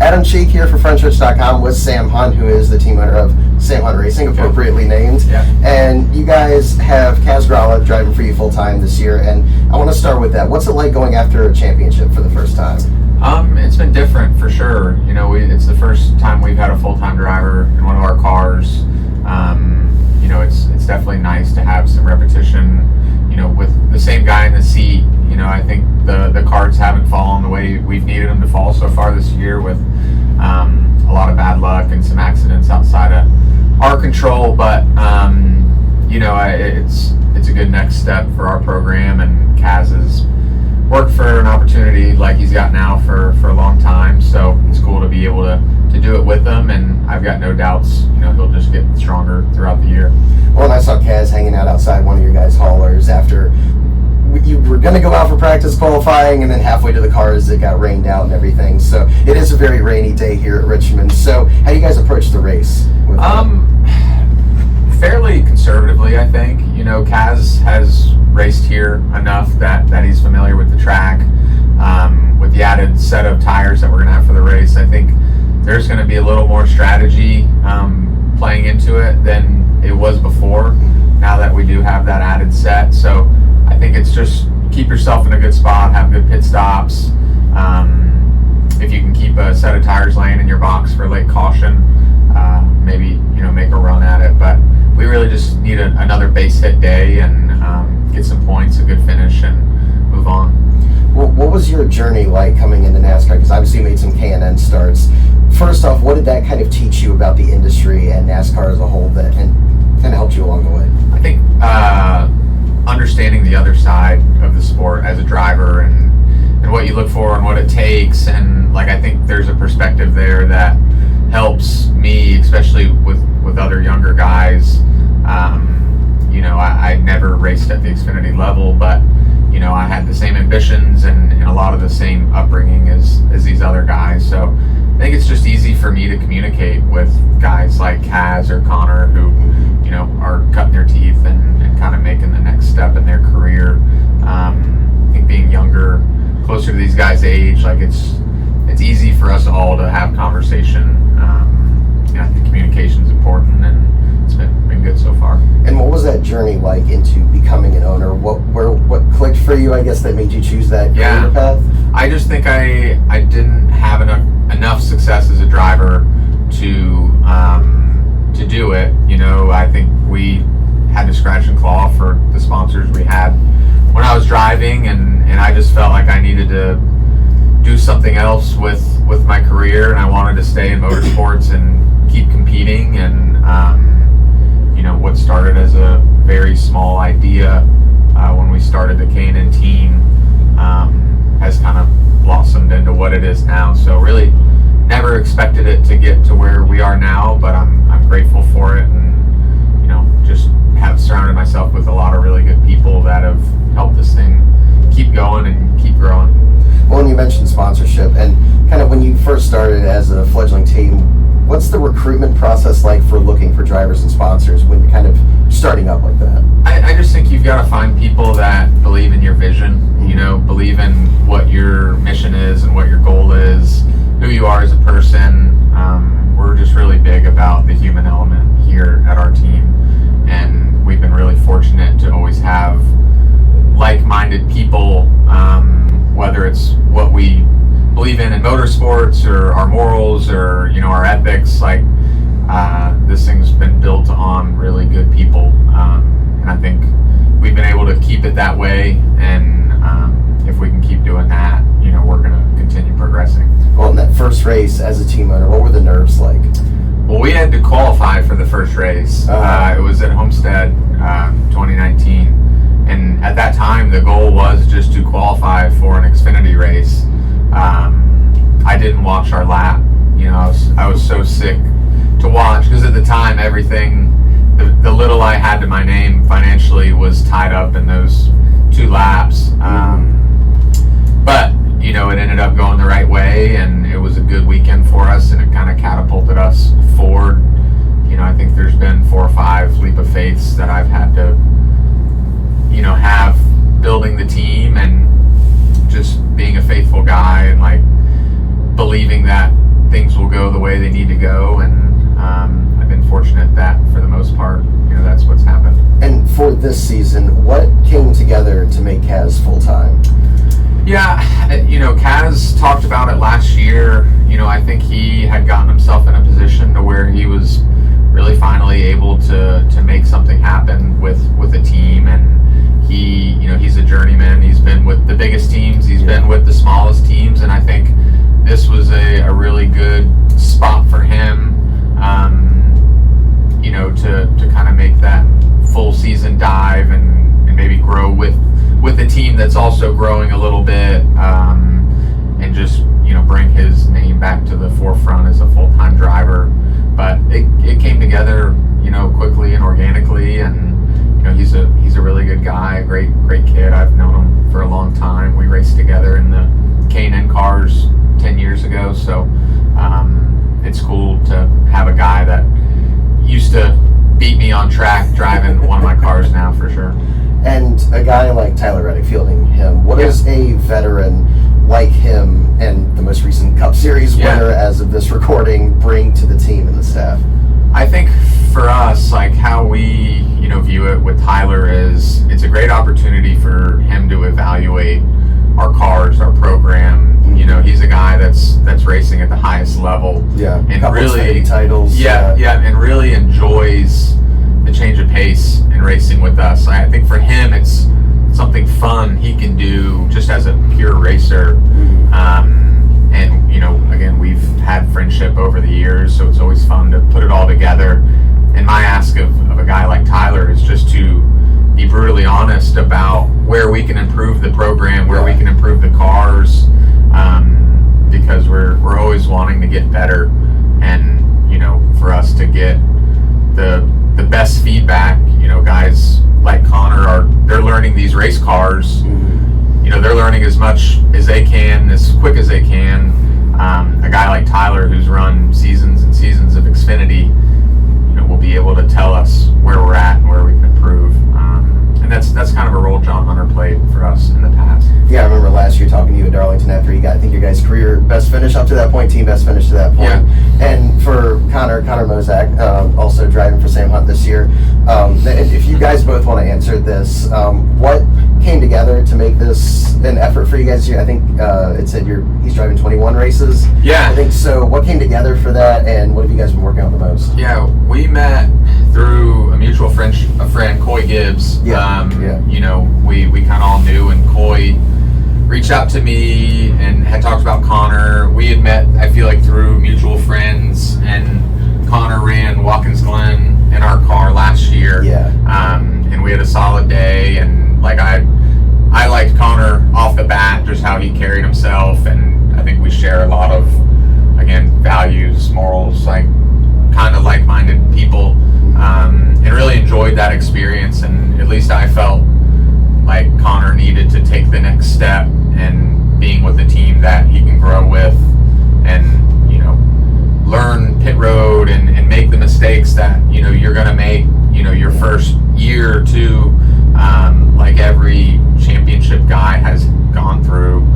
Adam Cheek here for Frontstretch.com with Sam Hunt, who is the team owner of Sam Hunt Racing, appropriately named. Yeah. And you guys have Kaz Grala driving for you full time this year, and I want to start with that. What's it like going after a championship for the first time? It's been different for sure. You know, it's the first time we've had a full-time driver in one of our cars. You know, it's definitely nice to have some repetition, you know, with the same guy in the seat. You know, I think the cards haven't fallen the way we've needed them to fall so far this year, with a lot of bad luck and some accidents outside of our control. But you know, it's a good next step for our program, and Kaz has worked for an opportunity like he's got now for a long time. So it's cool to be able to do it with him, and I've got no doubts, you know, he'll just get stronger throughout the year. Well, and I saw Kaz hanging out outside one of your guys' haulers after you were going to go out for practice qualifying, and then halfway to the cars it got rained out and everything. So it is a very rainy day here at Richmond. So how do you guys approach the race? Fairly conservatively, I think. You know, Kaz has raced here enough that he's familiar with the track. With the added set of tires that we're going to have for the race, I think there's going to be a little more strategy playing into it than it was before, now that we do have that added set. So I think it's just keep yourself in a good spot, have good pit stops. If you can keep a set of tires laying in your box for late caution, maybe, you know, make a run at it. But we really just need another base hit day and get some points, a good finish, and move on. Well, what was your journey like coming into NASCAR? Because obviously you made some K&N starts. First off, what did that kind of teach you about the industry and NASCAR as a whole that and kind of helped you along the way? I think understanding the other side of the sport as a driver, and what you look for and what it takes, and like I think there's a perspective there that helps me, especially with other younger guys. You know, I never raced at the Xfinity level, but you know, I had the same ambitions and a lot of the same upbringing as these other guys. So I think it's just easy for me to communicate with guys like Kaz or Connor, who, you know, are cutting their teeth and kind of making the next step in their career. I think being younger, closer to these guys' age, like it's easy for us all to have conversation. You know, I think communication's important, and it's been good so far. And what was that journey like into becoming an owner? What clicked for you, I guess, that made you choose that career path? I just think I didn't have enough success as a driver to do it. You know, I think we had to scratch and claw for the sponsors we had when I was driving, and I just felt like I needed to do something else with my career, and I wanted to stay in motorsports and keep competing. And you know, what started as a very small idea when we started the K&N team has kind of blossomed into what it is now. So really never expected it to get to where we are now, but I'm grateful for it, and you know, just have surrounded myself with a lot of really good people that have helped this thing keep going and keep growing. Well, and you mentioned sponsorship, and kind of when you first started as a fledgling team, what's the recruitment process like for looking for drivers and sponsors when you're kind of starting up like that? I just think you've got to find people that believe in your vision, you know, believe in what your mission is and what your goal is, who you are as a person. We're just really big about the human element here at our team, and we've been really fortunate to always have like-minded people, whether it's what we believe in motorsports or our morals or, you know, our ethics. Like this thing's been built on really good people, and I think we've been able to keep it that way, and if we can keep doing that, you know, we're going to continue progressing. Well, in that first race as a team owner, what were the nerves like? Well, we had to qualify for the first race. It was at Homestead 2019, and at that time the goal was just to qualify for an Xfinity race. I didn't watch our lap. You know, I was so sick to watch, because at the time everything, the little I had to my name financially was tied up in those 2 laps. But you know, it ended up going the right way, and it was a good weekend for us, and it kind of catapulted us forward. You know, I think there's been 4 or 5 leap of faiths that I've had to, you know, have building the team, and just being a faithful guy, and like believing that things will go the way they need to go, and I've been fortunate that for the most part, that's what's happened. And for this season, what came together to make Kaz full-time? Yeah, Kaz talked about it last year. I think he had gotten himself in a position to where he was really finally able to make something happen with a team, and he's a journeyman. He's been with the biggest teams, he's been with the smallest teams, and I think this was a really good spot for him, to kind of make that full season dive and maybe grow with a team that's also growing a little bit, and just bring his name back to the forefront as a full-time driver. But it came together quickly and organically, and he's a really good guy, great kid. I've known him for a long time. We raced together in the K&N cars 10 years ago, so it's cool to have a guy that used to beat me on track driving one of my cars now, for sure. And a guy like Tyler Reddick fielding him, what does a veteran like him and the most recent Cup Series winner as of this recording bring to the team and the staff? I think for us, like how we view it with Tyler is it's a great opportunity for him to evaluate our cars, our program. He's a guy that's racing at the highest level. Yeah, and really titles. And really enjoys the change of pace in racing with us. I think for him, it's something fun he can do just as a pure racer. And again, we've had friendship over the years, so it's always fun to put it all together. And my ask of a guy like Tyler is just to be brutally honest about where we can improve the program, where we can improve the cars, because we're always wanting to get better, and for us to get the best feedback. Guys like Connor they're learning these race cars. They're learning as much as they can, as quick as they can. A guy like Tyler, who's run seasons and seasons of Xfinity, will be able to tell us where we're at and where we can improve. And that's kind of a role John Hunter played for us in the past. Yeah, I remember last year talking to you at Darlington after you got, I think, your guys' career best finish up to that point, team best finish to that point. Yeah. And for Connor Mosack, also driving for Sam Hunt this year, if you guys both want to answer this, what came together to make this an effort for you guys here? I think it said he's driving 21 races. Yeah. I think so. What came together for that, and what have you guys been working on the most? Yeah, we met through a mutual friend, Coy Gibbs. We kind of all knew, and Coy reached out to me and had talked about Connor. We had met, I feel like, through mutual friends, and Connor ran Watkins Glen in our car last year. And we had a solid day, and I liked Connor off the bat, just how he carried himself, and I think we share a lot of, again, values, morals, kind of like-minded people, and really enjoyed that experience. And at least I felt like Connor needed to take the next step and being with a team that he can grow with, and learn pit road and make the mistakes that you're going to make your first year or two, like every championship guy has gone through.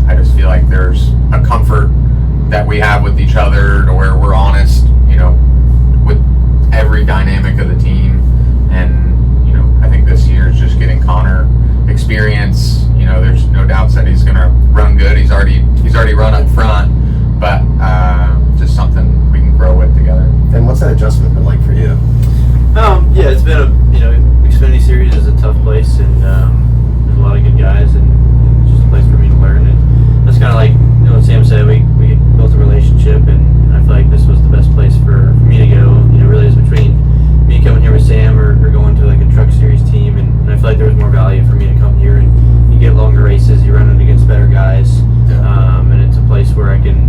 I just feel like there's a comfort that we have with each other, to where we're honest with every dynamic of the team. And I think this year is just getting Connor experience. There's no doubts that he's going to run good. He's already run up front, but just something we can grow with together. And what's that adjustment been like for you? It's been Xfinity Series is a tough place, and there's a lot of good guys, and it's just a place for me to learn. And that's kind of like what Sam said. We built a relationship, and I feel like this was the best place for me to go. Really is between me coming here with Sam or going to like a truck series team, and I feel like there was more value for me to come here, and you get longer races, you're running against better guys, and it's a place where I can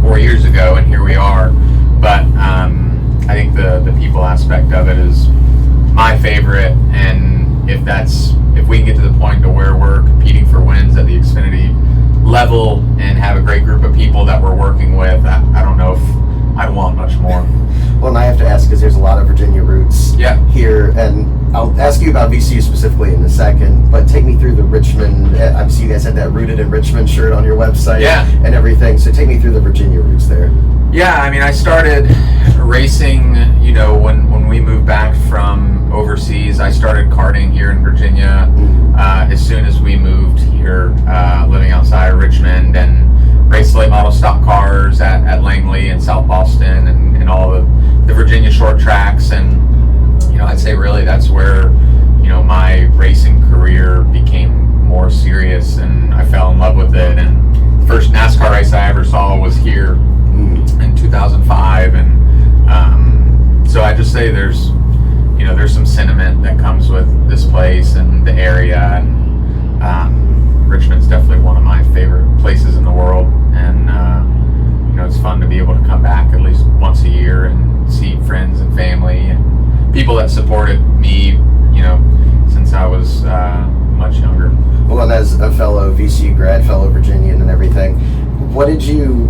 4 years ago, and here we are. But I think the people aspect of it is my favorite, and if we can get to the point to where we're competing for wins at the Xfinity level and have a great group of people that we're working with, I don't know if I'd want much more. Well, and I have to ask because there's a lot of Virginia roots here, and I'll ask you about VCU specifically in a second, but take me through the Richmond. I see you guys had that Rooted in Richmond shirt on your website and everything, so take me through the Virginia roots there. Yeah, I mean, I started racing, when we moved back from overseas. I started karting here in Virginia as soon as we moved here, living outside of Richmond, and raced late model stock cars at Langley and South Boston and all the Virginia short tracks. And, I'd say really that's where, my racing career became more serious, and I fell in love with it. And the first NASCAR race I ever saw was here in 2005, and so I just say there's some sentiment that comes with this place and the area, and Richmond's definitely one of my favorite places in the world, and it's fun to be able to come back at least once a year and see friends and family and people that supported me since I was much younger. Well, and as a fellow VCU grad, fellow Virginian and everything, what did you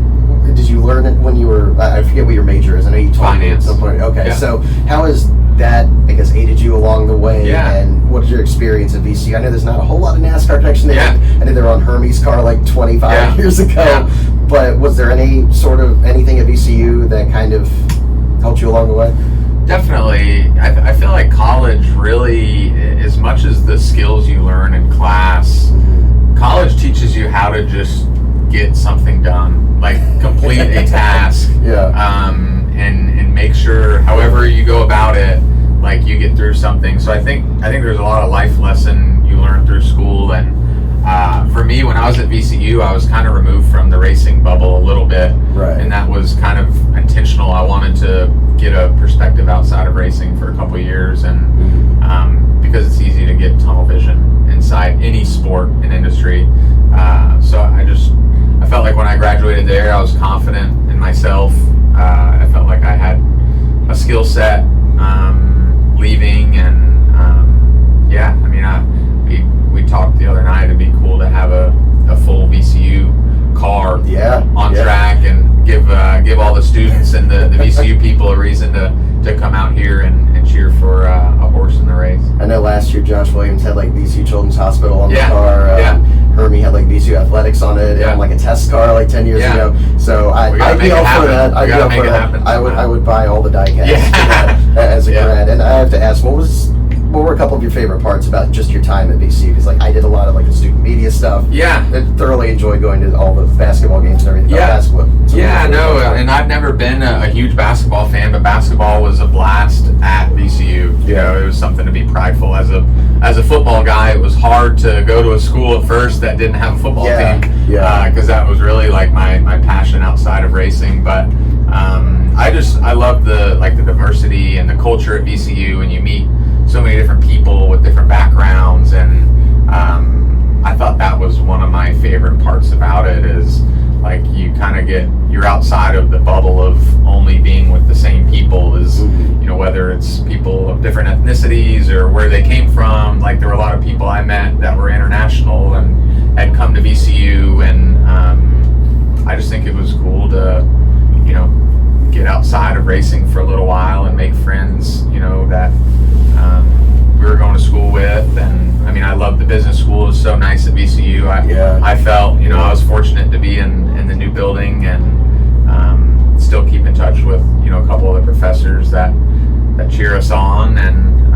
learn it when you were, I forget what your major is, I know you told me at some point. Okay, so how has that, I guess, aided you along the way, and what is your experience at VCU? I know there's not a whole lot of NASCAR connection there. I know they were on Hermes' car like 25 years ago, but was there any sort of anything at VCU that kind of helped you along the way? Definitely. I feel like college really, as much as the skills you learn in class, college teaches you how to just get something done, like complete a task, and make sure however you go about it, like you get through something. So I think there's a lot of life lesson you learn through school. And for me, when I was at VCU, I was kind of removed from the racing bubble a little bit, and that was kind of intentional. I wanted to get a perspective outside of racing for a couple of years, and because it's easy to get tunnel vision inside any sport and industry. So I felt like when I graduated there, I was confident in myself. I felt like I had a skill set leaving, and we talked the other night. It'd be cool to have a full VCU car on track and give all the students and the VCU people a reason to come out here and cheer for a horse in the race. I know last year Josh Williams had like VCU Children's Hospital on the car. Hermie had like VCU Athletics on it, and like a test car like 10 years ago. So I'd be all for that. I'd be all for that. I would buy all the die-casts as a grad. And I have to ask, what were a couple of your favorite parts about just your time at VCU? Because like I did a lot of like the student media stuff. I thoroughly enjoyed going to all the basketball games and everything. And I've never been a huge basketball fan, but basketball was a blast at VCU. It was something to be prideful. As a football guy, it was hard to go to a school at first that didn't have a football team, because that was really like my passion outside of racing. But I love the diversity and the culture at VCU, and you meet so many different people with different backgrounds, and I thought that was one of my favorite parts about it, is like you're outside of the bubble of only being with the same people, as whether it's people of different ethnicities or where they came from. Like there were a lot of people I met that were international and had come to VCU, and I just think it was cool to get outside of racing for a little while and make friends that we were going to school with. And I mean, I love the business school. It was so nice at VCU. I felt I was fortunate to be in the new building, and still keep in touch with a couple of the professors that cheer us on. And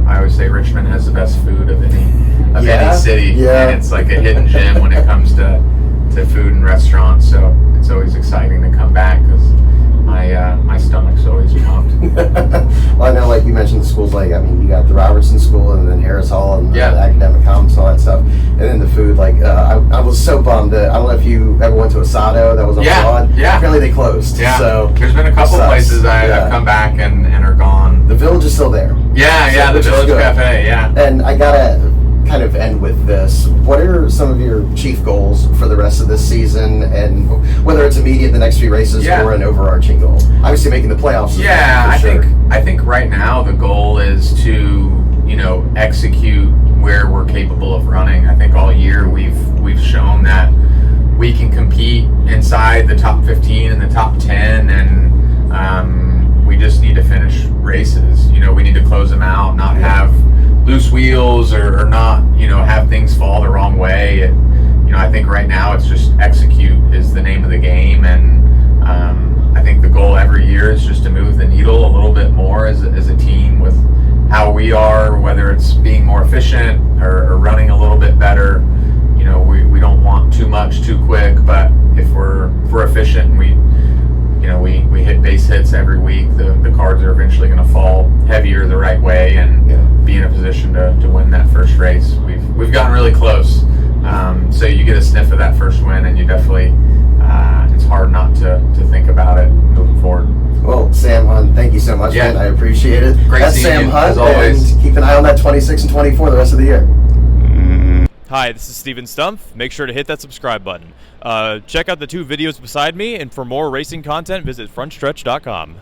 I always say Richmond has the best food of any city, and it's like a hidden gem when it comes to food and restaurants. So it's always exciting to come back, because my stomach's always pumped. Well, I know, like you mentioned, the schools, like, I mean, you got the Robertson School and then Harris Hall and the academic commons and all that stuff. And then the food, like, I was so bummed that, I don't know if you ever went to Asado that was on Broad. Apparently they closed. So there's been a couple places I've come back and are gone. The Village is still there. The Village Cafe, And I gotta kind of end with this. What are some of your chief goals for the rest of this season, and whether it's immediate the next few races or an overarching goal? Obviously, making the playoffs. I think right now the goal is to execute where we're capable of running. I think all year we've shown that we can compete inside the top 15 and the top 10, and we just need to finish races. We need to close them out, not have loose wheels or not, have things fall the wrong way. I think right now it's just execute is the name of the game, and I think the goal every year is just to move the needle a little bit more as a team with how we are, whether it's being more efficient or running a little bit better. We don't want too much too quick, but if we're efficient and we hit base hits every week, the cards are eventually going to fall heavier the right way and be in a position to win that first race. We've gotten really close, so you get a sniff of that first win, and you definitely it's hard not to think about it moving forward. Well, Sam Hunt, thank you so much, man. I appreciate it. Great That's seeing Sam you, Hunt, as always. and keep an eye on that 26 and 24 the rest of the year. Hi, this is Steven Stumpf. Make sure to hit that subscribe button. Check out the 2 videos beside me, and for more racing content, visit frontstretch.com.